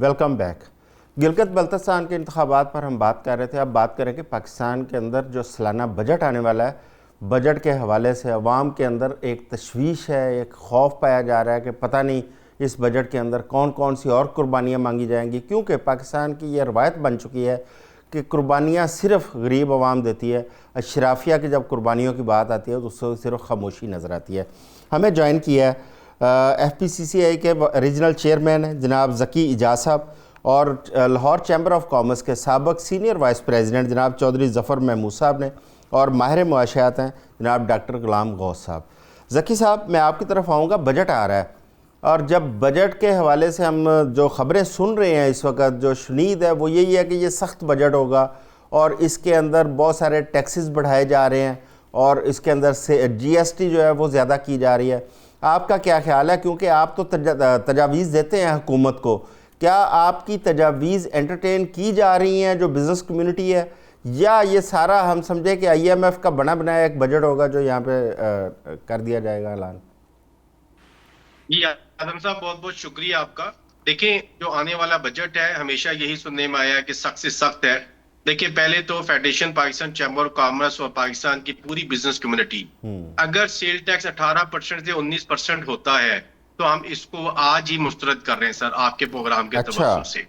Welcome back. Gilgit Baltistan के इंतखाबात पर हम बात कर रहे थे। अब बात करें कि पाकिस्तान के अंदर जो सालाना बजट आने वाला है, बजट के हवाले से अवाम के अंदर एक तशवीश है, एक खौफ पाया जा रहा है कि पता नहीं इस बजट के अंदर कौन कौन सी और कुर्बानियाँ मांगी जाएंगी, क्योंकि पाकिस्तान की यह रवायत बन चुकी है कि कुर्बानियाँ सिर्फ गरीब अवाम देती है। अशराफिया की जब कुर्बानियों की बात आती है तो उससे सिर्फ खामोशी नज़र आती है। हमें ज्वाइन किया है FPCCI के रीजनल चेयरमैन हैं जनाब ज़की इजाज़ साहब, और लाहौर चैम्बर ऑफ कॉमर्स के साबिक़ सीनियर वाइस प्रेसिडेंट जनाब चौधरी ज़फ़र महमूद साहब ने, और माहिर मुआशियात हैं जनाब डॉक्टर गुलाम गौस साहब। ज़की साहब, मैं आपकी तरफ आऊँगा। बजट आ रहा है, और जब बजट के हवाले से हम जो ख़बरें सुन रहे हैं इस वक्त, जो शुनीद है वो यही है कि ये सख्त बजट होगा और इसके अंदर बहुत सारे टैक्सेस बढ़ाए जा रहे हैं और इसके अंदर से GST जो है वो ज़्यादा की जा रही है। आपका क्या ख्याल है, क्योंकि आप तो तजावीज़ देते हैं हुकूमत को, क्या आपकी तजावीज़ एंटरटेन की जा रही हैं जो बिज़नेस कम्युनिटी है, या ये सारा हम समझे कि IMF का बना बनाया एक बजट होगा जो यहाँ पे कर दिया जाएगा ऐलान? जी आदम साहब, बहुत बहुत शुक्रिया आपका। देखिए, जो आने वाला बजट है हमेशा यही सुनने में आया है कि सख्त से सख्त है। देखिए, पहले तो federation Pakistan chamber of commerce और पाकिस्तान की पूरी बिजनेस कम्युनिटी, अगर सेल टैक्स 18% से 19% होता है तो हम इसको आज ही मुस्तरद कर रहे हैं सर, आपके प्रोग्राम के अच्छा। तवज्जुह से।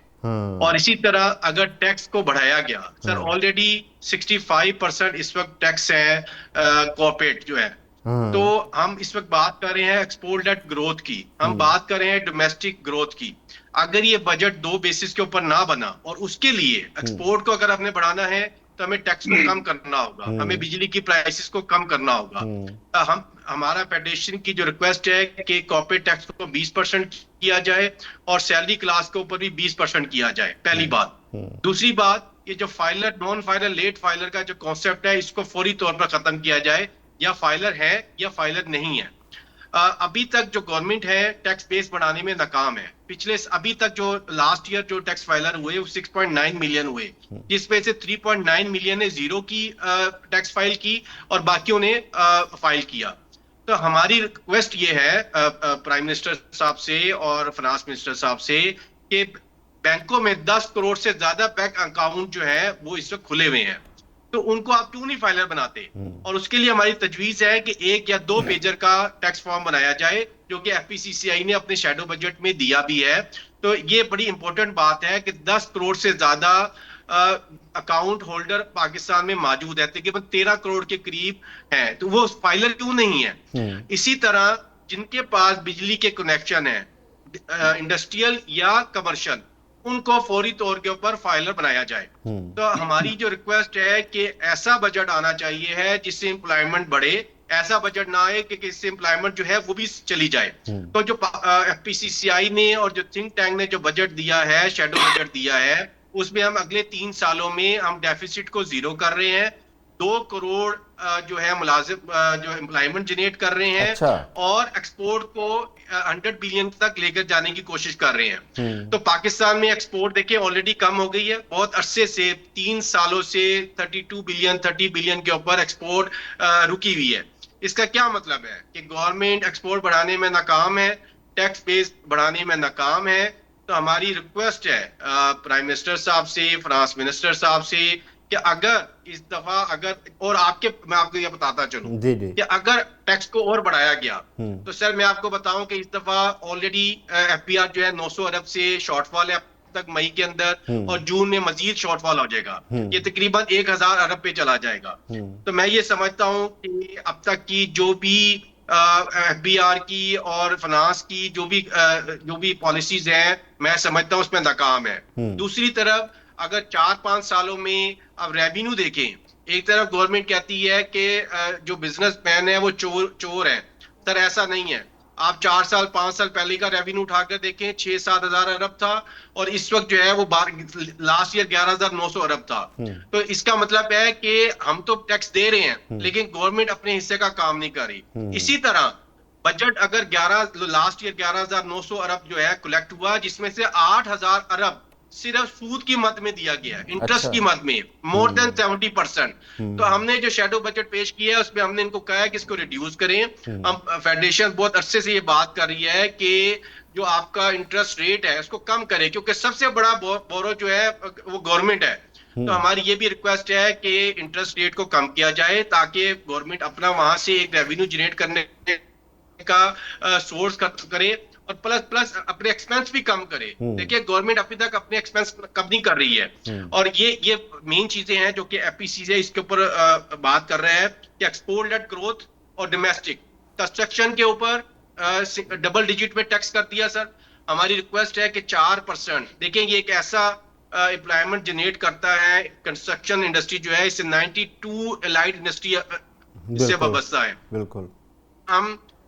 और इसी तरह अगर टैक्स को बढ़ाया गया सर, ऑलरेडी 65% इस वक्त टैक्स है कॉर्पोरेट जो है, तो हम इस वक्त बात कर रहे हैं एक्सपोर्ट लेड ग्रोथ की, हम बात कर रहे हैं डोमेस्टिक ग्रोथ की। अगर ये बजट दो बेसिस के ऊपर ना बना, और उसके लिए एक्सपोर्ट को अगर हमने बढ़ाना है तो हमें टैक्स को कम करना होगा, हमें बिजली की प्राइसेस को कम करना होगा। हमारा फेडरेशन की जो रिक्वेस्ट है कि कॉर्पोरेट टैक्स को 20% किया जाए और सैलरी क्लास के ऊपर भी 20% किया जाए, पहली बात। दूसरी बात, ये जो filer non filer late filer का जो कॉन्सेप्ट है इसको फौरी तौर पर खत्म किया जाए, या फाइलर है या फाइलर नहीं है। अभी तक जो गवर्नमेंट है टैक्स बेस बढ़ाने में नाकाम है। अभी तक जो लास्ट ईयर जो टैक्स फाइलर हुए वो 6.9 मिलियन हुए, जिसमें से 3.9 मिलियन ने जीरो की टैक्स फाइल की और बाकियों ने फाइल किया। तो हमारी रिक्वेस्ट ये है प्राइम मिनिस्टर साहब से और फाइनेंस मिनिस्टर साहब से कि बैंकों में 10 करोड़ से ज्यादा बैंक अकाउंट जो है वो इस वक्त खुले हुए हैं, तो उनको आप क्यों नहीं फाइलर बनाते? और उसके लिए हमारी तजवीज है कि 1 या 2 पेजर का टैक्स फॉर्म बनाया जाए, जो कि FPCCI ने अपने शैडो बजट में दिया भी है। तो ये बड़ी इंपॉर्टेंट बात है कि 10 करोड़ से ज्यादा अकाउंट होल्डर पाकिस्तान में मौजूद है, तकरीबन 13 करोड़ के करीब है, तो वो फाइलर क्यों नहीं है? इसी तरह जिनके पास बिजली के कनेक्शन है, इंडस्ट्रियल या कमर्शियल, उनको फौरी तौर के ऊपर फाइलर बनाया जाए। तो हमारी जो रिक्वेस्ट है कि ऐसा बजट आना चाहिए है जिससे एम्प्लॉयमेंट बढ़े, ऐसा बजट ना आए कि इससे एम्प्लॉयमेंट जो है वो भी चली जाए। तो जो FPCCI ने और जो थिंक टैंक ने जो बजट दिया है, शैडो बजट दिया है, उसमें हम अगले 3 सालों में हम डेफिसिट को जीरो कर रहे हैं, 2 करोड़ जो है मुलाजिम जो एम्प्लॉयमेंट जनरेट कर रहे हैं। अच्छा। और एक्सपोर्ट को 100 बिलियन तक लेकर जाने की कोशिश कर रहे हैं। तो पाकिस्तान में एक्सपोर्ट देखिए ऑलरेडी कम हो गई है, बहुत अरसे से 3 सालों से 30 बिलियन के ऊपर एक्सपोर्ट रुकी हुई है। इसका क्या मतलब है कि गवर्नमेंट एक्सपोर्ट बढ़ाने में नाकाम है, टैक्स बेस बढ़ाने में नाकाम है। तो हमारी रिक्वेस्ट है प्राइम मिनिस्टर साहब से, फाइनेंस मिनिस्टर साहब से, कि अगर इस दफा मैं आपको ये बताता चलूं कि अगर टैक्स को और बढ़ाया गया तो सर मैं आपको बताऊं कि इस दफा ऑलरेडी FBR जो है 900 अरब से शॉर्टफॉल है अब तक मई के अंदर, और जून में मजीद शॉर्टफॉल हो जाएगा, ये तकरीबन 1000 अरब पे चला जाएगा। तो मैं ये समझता हूं कि अब तक की जो भी FBR की और फाइनेंस की जो भी पॉलिसीज हैं, मैं समझता हूं उसमें नाकाम है। दूसरी तरफ अगर 4-5 सालों में अब रेवेन्यू देखें, एक तरफ गवर्नमेंट कहती है कि जो बिजनेसमैन है वो चोर है। सर ऐसा नहीं है, आप 4-5 साल पहले का रेवेन्यू उठाकर देखें, 6-7 हजार अरब था, और इस वक्त जो है वो लास्ट ईयर 11,900 अरब था। तो इसका मतलब है कि हम तो टैक्स दे रहे हैं लेकिन गवर्नमेंट अपने हिस्से का काम नहीं कर रही। इसी तरह बजट अगर लास्ट ईयर 11,900 अरब जो है कलेक्ट हुआ, जिसमें से 8,000 अरब सिर्फ सूद की मद में दिया गया है, इंटरेस्ट अच्छा। की मद में मोर देन 70%। तो हमने जो शेडो बजट पेश किया है उसमें हमने इनको कहा है कि इसको रिड्यूस करें। हम फेडरेशन बहुत अरसे से ये बात कर रही है कि जो आपका इंटरेस्ट रेट है उसको कम करें, क्योंकि सबसे बड़ा बोरो जो है वो गवर्नमेंट है। तो हमारी ये भी रिक्वेस्ट है कि इंटरेस्ट रेट को कम किया जाए ताकि गवर्नमेंट अपना वहां से एक रेवेन्यू जनरेट करने का सोर्स करे, और प्लस प्लस अपने एक्सपेंस भी कम करे। देखिए गवर्नमेंट अभी तक अपने एक्सपेंस कम नहीं कर रही है, और ये मेन चीजें हैं जो कि एफपीसी से इसके ऊपर बात कर रहे हैं कि एक्सपोर्ट लेड ग्रोथ और डोमेस्टिक कंस्ट्रक्शन के ऊपर डबल डिजिट में टैक्स कर दिया सर। हमारी रिक्वेस्ट है कि 4%, देखें ये एक ऐसा एम्प्लॉयमेंट जनरेट करता है, कंस्ट्रक्शन इंडस्ट्री जो है इससे 92 एलाइड इंडस्ट्री इससे वाबस्ता है। बिल्कुल।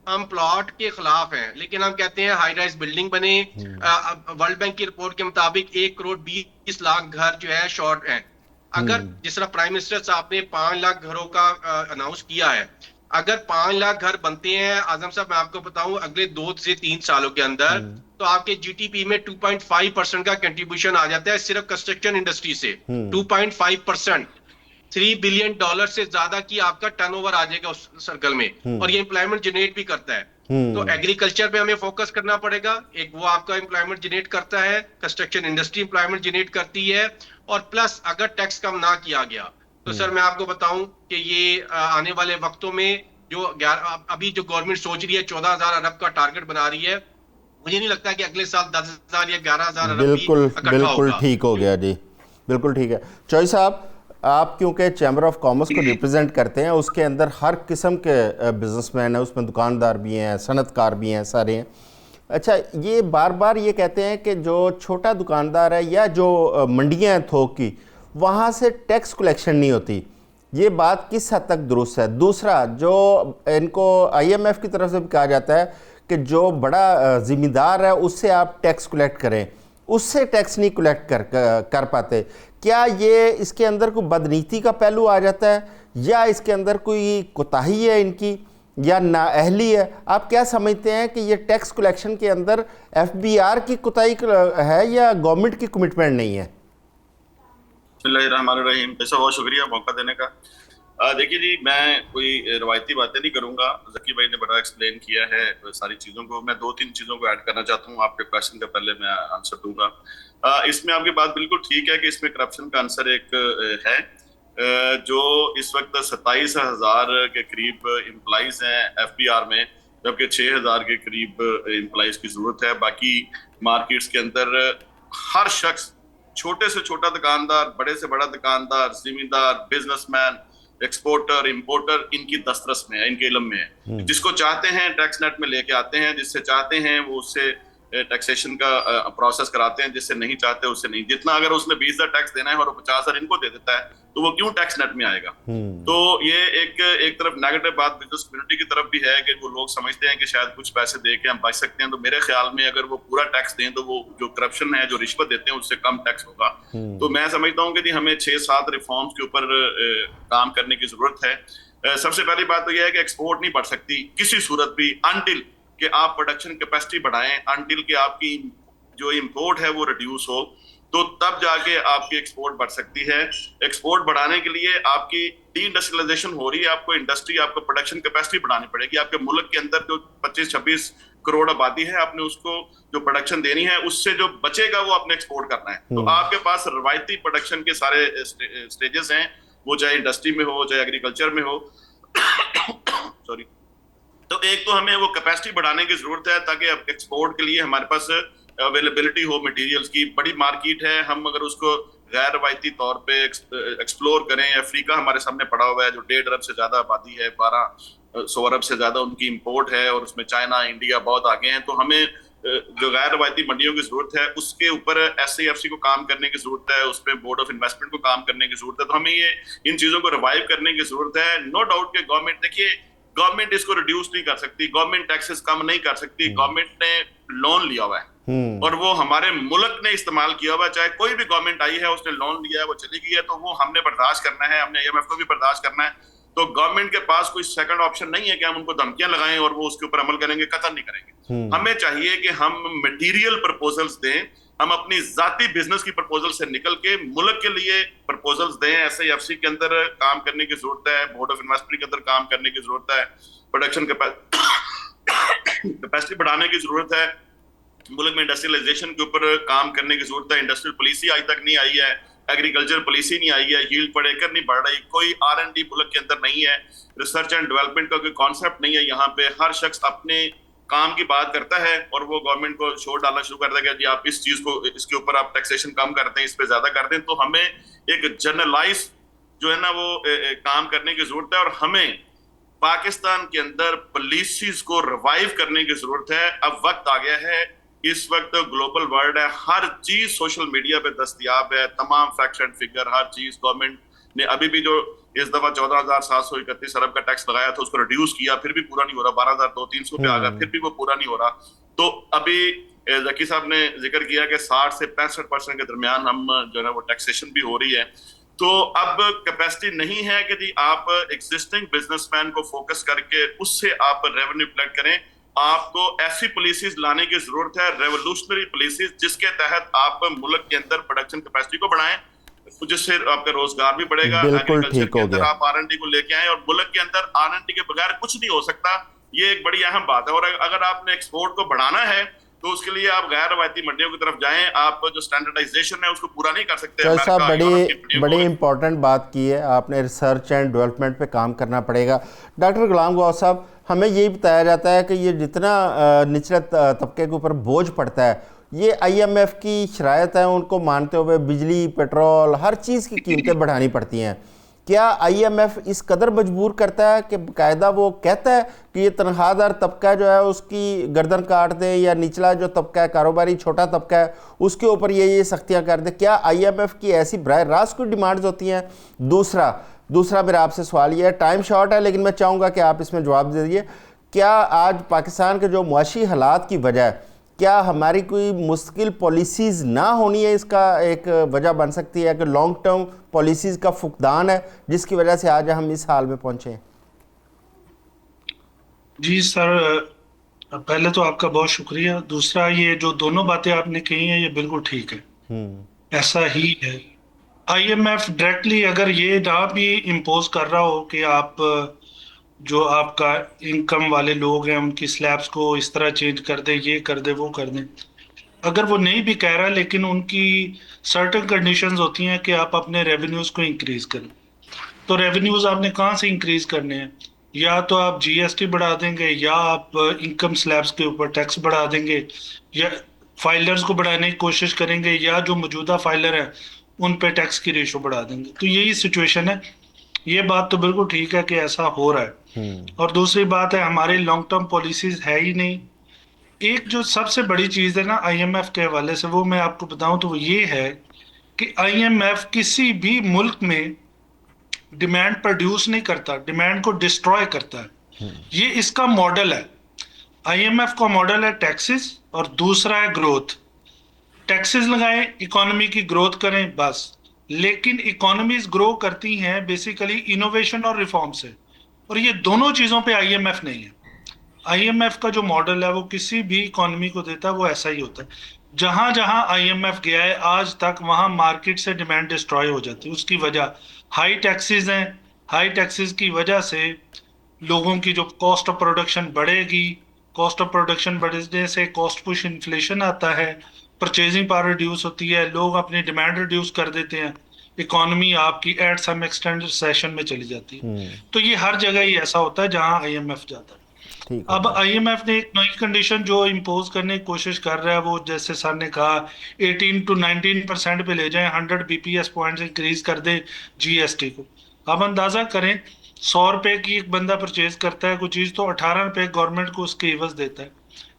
हम प्लॉट के खिलाफ हैं, लेकिन हम कहते हैं हाई राइज बिल्डिंग बने। वर्ल्ड बैंक की रिपोर्ट के मुताबिक 1,20,00,000 घर जो है शॉर्ट हैं। अगर जिस तरह प्राइम मिनिस्टर साहब ने 5 लाख घरों का अनाउंस किया है, अगर 5 लाख घर बनते हैं आजम साहब, मैं आपको बताऊं अगले 2 से 3 सालों के अंदर, तो आपके जीटीपी में 2.5% का कंट्रीब्यूशन आ जाता है सिर्फ कंस्ट्रक्शन इंडस्ट्री से। 2.5%, $3 बिलियन से ज्यादा की आपका टर्नओवर आ जाएगा उस सर्कल में, और ये एम्प्लॉयमेंट जनरेट भी करता है। तो एग्रीकल्चर पे हमें फोकस करना पड़ेगा। एक वो आपका एम्प्लॉयमेंट जनरेट करता है, कंस्ट्रक्शन इंडस्ट्री एम्प्लॉयमेंट जनरेट करती है, और प्लस अगर टैक्स कम ना किया गया तो सर मैं आपको बताऊं कि ये आने वाले वक्तों में जो अभी जो गवर्नमेंट सोच रही है 14,000 अरब का टारगेट बना रही है, मुझे नहीं लगता कि अगले साल 10,000 या 11,000 अरब भी इकट्ठा होगा। ठीक हो गया जी, बिल्कुल ठीक है। चौधरी साहब, आप क्योंकि चैम्बर ऑफ कॉमर्स को रिप्रेजेंट करते हैं, उसके अंदर हर किस्म के बिजनेसमैन हैं, उसमें दुकानदार भी हैं, सनतकार भी हैं, सारे हैं। अच्छा, ये बार बार ये कहते हैं कि जो छोटा दुकानदार है या जो मंडियां हैं थोक की, वहाँ से टैक्स कलेक्शन नहीं होती, ये बात किस हद तक दुरुस्त है? दूसरा, जो इनको IMF की तरफ से भी कहा जाता है कि जो बड़ा ज़िम्मेदार है उससे आप टैक्स कलेक्ट करें, उससे टैक्स नहीं कलेक्ट कर पाते। क्या ये इसके अंदर कोई बदनीति का पहलू आ जाता है, या इसके अंदर कोई कोताही है इनकी, या नाअहली है? आप क्या समझते हैं कि ये टैक्स कलेक्शन के अंदर FBR की कोताही है या गवर्नमेंट की कमिटमेंट नहीं है? बिस्मिल्लाहिर्रहमानिर्रहीम। पैसा बहुत शुक्रिया मौका देने का। देखिए जी, मैं कोई रवायती बातें नहीं करूंगा। जकी भाई ने बड़ा एक्सप्लेन किया है सारी चीज़ों को। मैं 2-3 चीज़ों को ऐड करना चाहता हूँ आपके क्वेश्चन का, पहले मैं आंसर दूंगा। इसमें आपकी बात बिल्कुल ठीक है कि इसमें करप्शन का आंसर एक है। जो इस वक्त 27,000 के करीब एम्प्लॉइज हैं FBR में, जबकि 6,000 के करीब एम्प्लॉइज की जरूरत है। बाकी मार्केट्स के अंदर हर शख्स, छोटे से छोटा दुकानदार, बड़े से बड़ा दुकानदार, जिम्मेदार, बिजनेसमैन, एक्सपोर्टर, इंपोर्टर, इनकी दस्तरस में है, इनके इल्म में है। जिसको चाहते हैं टैक्स नेट में लेके आते हैं, जिससे चाहते हैं वो उससे टैक्सेशन का प्रोसेस कराते हैं, जिससे नहीं चाहते उससे नहीं। जितना अगर उसने 20,000 टैक्स देना है और वो 50,000 इनको दे देता है, तो वो क्यों टैक्स नेट में आएगा? तो ये एक तरफ नेगेटिव बात बिजनेस कम्युनिटी की तरफ भी है कि वो लोग समझते हैं कि शायद कुछ पैसे दे के हम बच सकते हैं। तो मेरे ख्याल में अगर वो पूरा टैक्स दें तो वो जो करप्शन है, जो रिश्वत देते हैं, उससे कम टैक्स होगा। तो मैं समझता हूँ कि जी हमें 6-7 रिफॉर्म्स के ऊपर काम करने की जरूरत है। सबसे पहली बात तो यह है कि एक्सपोर्ट नहीं बढ़ सकती किसी सूरत भी अनटिल कि आप प्रोडक्शन कैपेसिटी बढ़ाएं, अनटिल कि आपकी जो इंपोर्ट है वो रिड्यूस हो, तो तब जाके आपकी एक्सपोर्ट बढ़ सकती है। एक्सपोर्ट बढ़ाने के लिए आपकी डी इंडस्ट्रियलाइजेशन हो रही है, आपको इंडस्ट्री, आपको प्रोडक्शन कैपेसिटी बढ़ानी पड़ेगी। आपके मुल्क के अंदर जो 25-26 करोड़ आबादी है, आपने उसको जो प्रोडक्शन देनी है, उससे जो बचेगा वो आपने एक्सपोर्ट करना है। तो आपके पास रवायती प्रोडक्शन के सारे स्टेजेस हैं, वो चाहे इंडस्ट्री में हो, चाहे एग्रीकल्चर में हो। सॉरी। तो एक तो हमें वो कैपेसिटी बढ़ाने की जरूरत है ताकि एक्सपोर्ट के लिए हमारे पास अवेलेबिलिटी हो मटेरियल्स की। बड़ी मार्केट है, हम अगर उसको गैर रवायती तौर पे एक्सप्लोर करें, अफ्रीका हमारे सामने पड़ा हुआ है जो 1.5 अरब से ज्यादा आबादी है, 1200 अरब से ज्यादा उनकी इंपोर्ट है, और उसमें चाइना, इंडिया बहुत आगे हैं। तो हमें जो गैर रवायती मंडियों की जरूरत है, उसके ऊपर SAFC को काम करने की जरूरत है, उस पर बोर्ड ऑफ इन्वेस्टमेंट को काम करने की जरूरत है। तो हमें ये इन चीजों को रिवाइव करने की जरूरत है। नो डाउट कि गवर्नमेंट, देखिए गवर्नमेंट इसको रिड्यूस नहीं कर सकती, गवर्नमेंट टैक्सेस कम नहीं कर सकती। गवर्नमेंट ने लोन लिया हुआ है और वो हमारे मुल्क ने इस्तेमाल किया हुआ है। चाहे कोई भी गवर्नमेंट आई है, उसने लोन लिया है, वो चली गई है, तो वो हमने बर्दाश्त करना है, हमने IMF को भी बर्दाश्त करना है। तो गवर्नमेंट के पास कोई सेकंड ऑप्शन नहीं है कि हम उनको धमकियां लगाएं और वो उसके ऊपर अमल करेंगे, कतई नहीं करेंगे। हमें चाहिए कि हम मटेरियल प्रपोजल्स दें हम अपनी जाती बिजनेस की प्रपोजल से निकल के मुल्क के लिए प्रपोजल्स दें। SIFC के अंदर काम करने की जरूरत है, बोर्ड ऑफ इन्वेस्टमेंट के अंदर काम करने की जरूरत है, प्रोडक्शन कैपेसिटी बढ़ाने की जरूरत है, मुल्क में इंडस्ट्रियलाइजेशन के ऊपर काम करने की जरूरत है। इंडस्ट्रियल पॉलिसी आज तक नहीं आई है, एग्रीकल्चर पॉलिसी नहीं आई है, यील्ड पर एकड़ नहीं बढ़ रही, कोई R&D मुल्क के अंदर नहीं है, रिसर्च एंड डेवलपमेंट का कोई कॉन्सेप्ट नहीं है। यहाँ पे हर शख्स अपने काम की बात करता है और वो गवर्नमेंट को शोर डालना शुरू कर देगा कि आप इस चीज को, इसके ऊपर आप टैक्सेशन कम करते हैं, इस पे ज्यादा करते हैं। तो हमें एक जनरलाइज जो है ना वो काम करने की जरूरत है और हमें पाकिस्तान के अंदर पॉलिसीज को रिवाइव करने की जरूरत है। अब वक्त आ गया है, इस वक्त ग्लोबल वर्ल्ड है, हर चीज सोशल मीडिया पे दस्तयाब है, तमाम फैक्ट्स एंड फिगर, हर चीज। गवर्नमेंट ने अभी भी जो इस दफा 14,731 अरब का टैक्स लगाया था उसको रिड्यूस किया, फिर भी पूरा नहीं हो रहा, 12,300 पे आ गया, फिर भी वो पूरा नहीं हो रहा। तो अभी जकी साहब ने जिक्र किया कि 60 से 65% के दरमियान हम जो है वो टैक्सेशन भी हो रही है। तो अब कैपेसिटी नहीं है कि जी आप एग्जिस्टिंग बिजनेसमैन को फोकस करके उससे आप रेवेन्यू कलेक्ट करें। आपको ऐसी पॉलिसीज लाने की जरूरत है, रेवोल्यूशनरी पॉलिसीज, जिसके तहत आप मुल्क के अंदर प्रोडक्शन कैपेसिटी को बढ़ाएं, जिससे आपका रोजगार भी बढ़ेगा। बिल्कुल ठीक के हो अंदर गया। आप R&D को लेके आए और मुल्क के अंदर R&D के बगैर कुछ नहीं हो सकता। ये एक बड़ी अहम बात है। और अगर आपने एक्सपोर्ट को बढ़ाना है तो उसके लिए आप गैर रवायती मंडियों की तरफ जाएं। आप जो स्टैंडर्डाइजेशन है उसको पूरा नहीं कर सकते। तो ऐसा बड़ी इंपॉर्टेंट बात की है आपने, रिसर्च एंड डेवलपमेंट पे काम करना पड़ेगा। डॉक्टर गुलाम गौस साहब, हमें यही बताया जाता है कि ये जितना निचले तबके के ऊपर बोझ पड़ता है, ये IMF की शरायत है, उनको मानते हुए बिजली, पेट्रोल, हर चीज़ की कीमतें बढ़ानी पड़ती हैं। क्या IMF इस कदर मजबूर करता है कि बाकायदा वो कहता है कि ये तनख्वाहदार तबका जो है उसकी गर्दन काट दे, या निचला जो तबका है, कारोबारी छोटा तबका है, उसके ऊपर ये सख्तियाँ कर दे? क्या IMF की ऐसी बराह रास्त कोई डिमांड्स होती हैं? दूसरा मेरा आपसे सवाल ये है, टाइम शॉर्ट है लेकिन मैं चाहूँगा कि आप इसमें जवाब दे दीजिए। क्या आज पाकिस्तान के जो मुआशी हालात की वजह, क्या हमारी कोई मुश्किल पॉलिसीज़ ना होनी है, इसका एक वजह बन सकती है कि लॉन्ग टर्म पॉलिसीज़ का फुकदान है जिसकी वजह से आज हम इस हाल में पहुंचे हैं? जी सर, पहले तो आपका बहुत शुक्रिया। दूसरा, ये जो दोनों बातें आपने कही हैं ये बिल्कुल ठीक है, ऐसा ही है। IMF डायरेक्टली अगर ये ना भी इम्पोज कर रहा हो कि आप जो आपका इनकम वाले लोग हैं उनकी स्लैब्स को इस तरह चेंज कर दे, ये कर दे, वो कर दे, अगर वो नहीं भी कह रहा, लेकिन उनकी सर्टेन कंडीशंस होती हैं कि आप अपने रेवेन्यूज को इंक्रीज करें। तो रेवेन्यूज आपने कहाँ से इंक्रीज करने हैं? या तो आप GST बढ़ा देंगे, या आप इनकम स्लैब्स के ऊपर टैक्स बढ़ा देंगे, या फाइलर्स को बढ़ाने की कोशिश करेंगे, या जो मौजूदा फाइलर है उन पे टैक्स की रेशो बढ़ा देंगे। तो यही सिचुएशन है। ये बात तो बिल्कुल ठीक है कि ऐसा हो रहा है। और दूसरी बात है, हमारे लॉन्ग टर्म पॉलिसीज है ही नहीं। एक जो सबसे बड़ी चीज है ना IMF के हवाले से, वो मैं आपको बताऊं तो वो ये है कि IMF किसी भी मुल्क में डिमांड प्रोड्यूस नहीं करता, डिमांड को डिस्ट्रॉय करता है। ये इसका मॉडल है। IMF का मॉडल है टैक्सेस, और दूसरा है ग्रोथ। टैक्सेस लगाएं, इकोनॉमी की ग्रोथ करें, बस। लेकिन इकोनॉमीज ग्रो करती हैं बेसिकली इनोवेशन और रिफॉर्म से, और ये दोनों चीजों पे IMF नहीं है। IMF का जो मॉडल है वो किसी भी इकोनॉमी को देता है, वो ऐसा ही होता है। जहां जहां IMF गया है आज तक, वहां मार्केट से डिमांड डिस्ट्रॉय हो जाती है। उसकी वजह हाई टैक्सेस हैं। हाई टैक्सेस की वजह से लोगों की जो कॉस्ट ऑफ प्रोडक्शन बढ़ेगी, कॉस्ट ऑफ प्रोडक्शन बढ़ने से कॉस्ट पुश इन्फ्लेशन आता है, परचेजिंग पावर रिड्यूस होती है, लोग अपनी डिमांड रिड्यूस कर देते हैं, इकोनॉमी आपकी एट सम एक्सटेंड रिसेशन में चली जाती है। तो ये हर जगह ही ऐसा होता है जहां IMF जाता है। अब IMF ने एक नई कंडीशन जो इम्पोज करने की कोशिश कर रहा है, वो जैसे सर ने कहा 18 to 19% पे ले जाए, 100 BPS पॉइंट्स इंक्रीज कर दे GST को। अब अंदाजा करें, 100 रुपए की एक बंदा परचेज करता है कोई चीज, तो 18 रुपए गवर्नमेंट को उसके एवज देता है।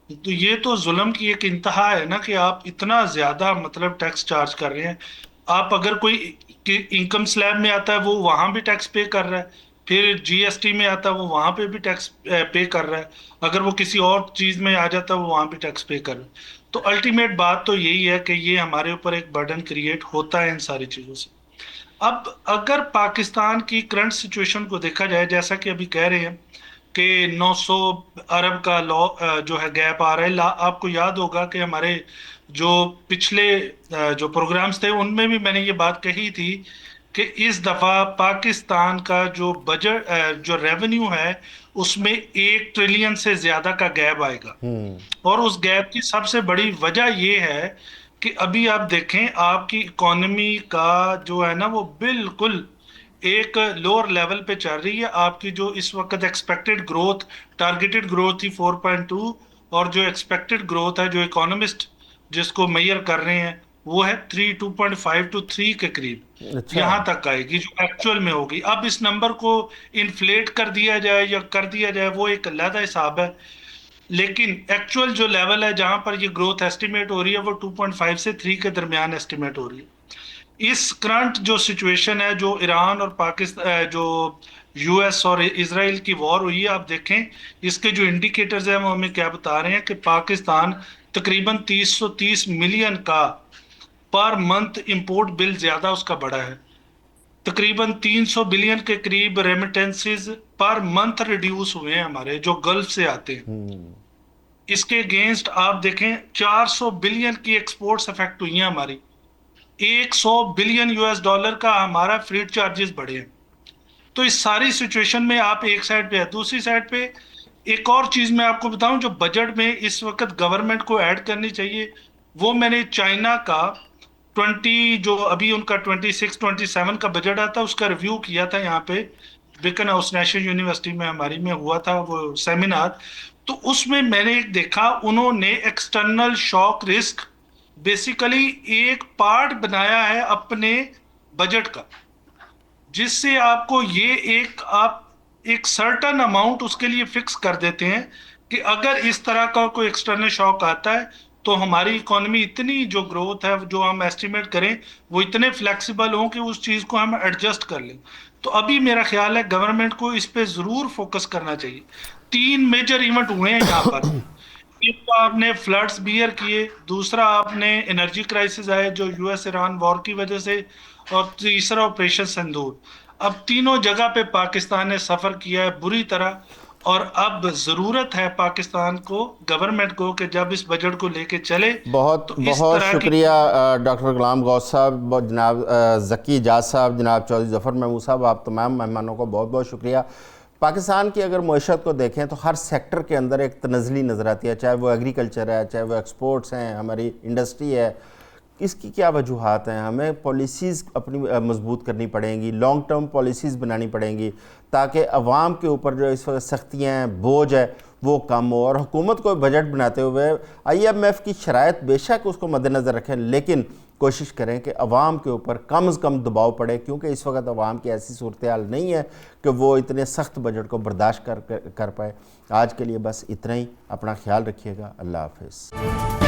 तो ये तो जुल्म की एक इंतहा है ना, कि आप इतना ज्यादा मतलब टैक्स चार्ज कर रहे हैं। आप अगर कोई इनकम स्लैब में आता है वो वहां भी टैक्स पे कर रहा है, फिर GST में आता है वो वहां पे भी टैक्स पे कर रहा है, अगर वो किसी और चीज में आ जाता है वो वहां भी टैक्स पे कर रहा है। तो अल्टीमेट बात तो यही है कि ये हमारे ऊपर एक बर्डन क्रिएट होता है इन सारी चीजों से। अब अगर पाकिस्तान की करंट सिचुएशन को देखा जाए, जैसा कि अभी कह रहे हैं कि 900 अरब का जो है गैप आ रहा है। आपको याद होगा कि हमारे जो पिछले जो प्रोग्राम्स थे उनमें भी मैंने ये बात कही थी कि इस दफा पाकिस्तान का जो बजट जो रेवेन्यू है उसमें 1 ट्रिलियन से ज्यादा का गैप आएगा। और उस गैप की सबसे बड़ी वजह ये है कि अभी आप देखें आपकी इकोनॉमी का जो है ना वो बिल्कुल एक लोअर लेवल पे चल रही है। आपकी जो इस वक्त एक्सपेक्टेड ग्रोथ, टारगेटेड ग्रोथ थी 4.2, और जो एक्सपेक्टेड ग्रोथ है जो इकोनॉमिस्ट जिसको मेजर कर रहे हैं वो है 2.5 to 3 के करीब। अच्छा। यहां तक आएगी जो एक्चुअल में होगी। अब इस नंबर को इन्फ्लेट कर दिया जाए या कर दिया जाए वो एक अलग हिसाब है, लेकिन एक्चुअल जो लेवल है जहां पर ये ग्रोथ एस्टिमेट हो रही है वो 2.5 से 3 के दरमियान एस्टिमेट हो रही है। इस करंट जो सिचुएशन है जो ईरान और पाकिस्तान जो यूएस और इजराइल की वॉर हुई है, आप देखें इसके जो इंडिकेटर्स हैं वो हमें क्या बता रहे हैं कि पाकिस्तान तकरीबन 330 मिलियन का पर मंथ इंपोर्ट बिल ज्यादा उसका बढ़ा है। तकरीबन 300 बिलियन के करीब रेमिटेंसेस पर मंथ रिड्यूस हुए हैं हमारे जो गल्फ से आते हैं। इसके अगेंस्ट आप देखें 400 बिलियन की एक्सपोर्ट्स अफेक्ट हुई हैं हमारी। 100 बिलियन यूएस डॉलर का हमारा फ्रीट चार्जेस बढ़े हैं। तो इस सारी सिचुएशन में आप एक साइड पे है, दूसरी साइड पे एक और चीज मैं आपको बताऊं जो बजट में इस वक्त गवर्नमेंट को ऐड करनी चाहिए, वो मैंने चाइना का 20 जो अभी उनका 26-27 का बजट आता है उसका रिव्यू किया था यहाँ पे बिकन हाउस नेशनल यूनिवर्सिटी में हमारी में हुआ था वो सेमिनार। तो उसमें मैंने एक देखा उन्होंने एक्सटर्नल शॉक रिस्क बेसिकली एक पार्ट बनाया है अपने बजट का, जिससे आपको ये आप एक सर्टन अमाउंट उसके लिए फिक्स कर देते हैं कि अगर इस तरह का कोई एक्सटर्नल शॉक आता है तो हमारी इकोनॉमी इतनी जो ग्रोथ है जो हम एस्टिमेट करें वो इतने फ्लेक्सिबल हो कि उस चीज को हम एडजस्ट कर लें। तो अभी मेरा ख्याल है गवर्नमेंट को इस पे जरूर फोकस करना चाहिए। 3 मेजर इवेंट हुए हैं यहाँ पर। एक तो आपने फ्लड्स बियर किए, दूसरा आपने एनर्जी क्राइसिस आए जो यूएस ईरान वॉर की वजह से, और तीसरा ऑपरेशन सिंदूर। अब तीनों जगह पे पाकिस्तान ने सफर किया है बुरी तरह, और अब जरूरत है पाकिस्तान को, गवर्नमेंट को, कि जब इस बजट को लेके चले बहुत तो इस बहुत तरह शुक्रिया डॉक्टर गुलाम गौस साहब, जनाब ज़की इजाज़ साहब, जनाब चौधरी ज़फ़र महमूद साहब, आप तमाम मेहमानों को बहुत बहुत शुक्रिया। पाकिस्तान की अगर मईशत को देखें तो हर सेक्टर के अंदर एक तनज़ली नज़र आती है, चाहे वो एग्रीकल्चर है, चाहे वो एक्सपोर्ट्स हैं, हमारी इंडस्ट्री है। इसकी क्या वजूहात हैं? हमें पॉलिसीज़ अपनी मजबूत करनी पड़ेंगी, लॉन्ग टर्म पॉलिसीज़ बनानी पड़ेंगी ताकि अवाम के ऊपर जो इस वक्त सख्तियाँ हैं, बोझ है वो कम हो। और हुकूमत को बजट बनाते हुए IMF की शराइत बेशक उसको मद्देनज़र रखें, लेकिन कोशिश करें कि अवाम के ऊपर कम से कम दबाव पड़े, क्योंकि इस वक्त अवाम की ऐसी सूरत हाल नहीं है कि वो इतने सख्त बजट को बर्दाश्त कर पाए। आज के लिए बस इतना ही। अपना ख्याल रखिएगा। अल्लाह हाफ़िज़।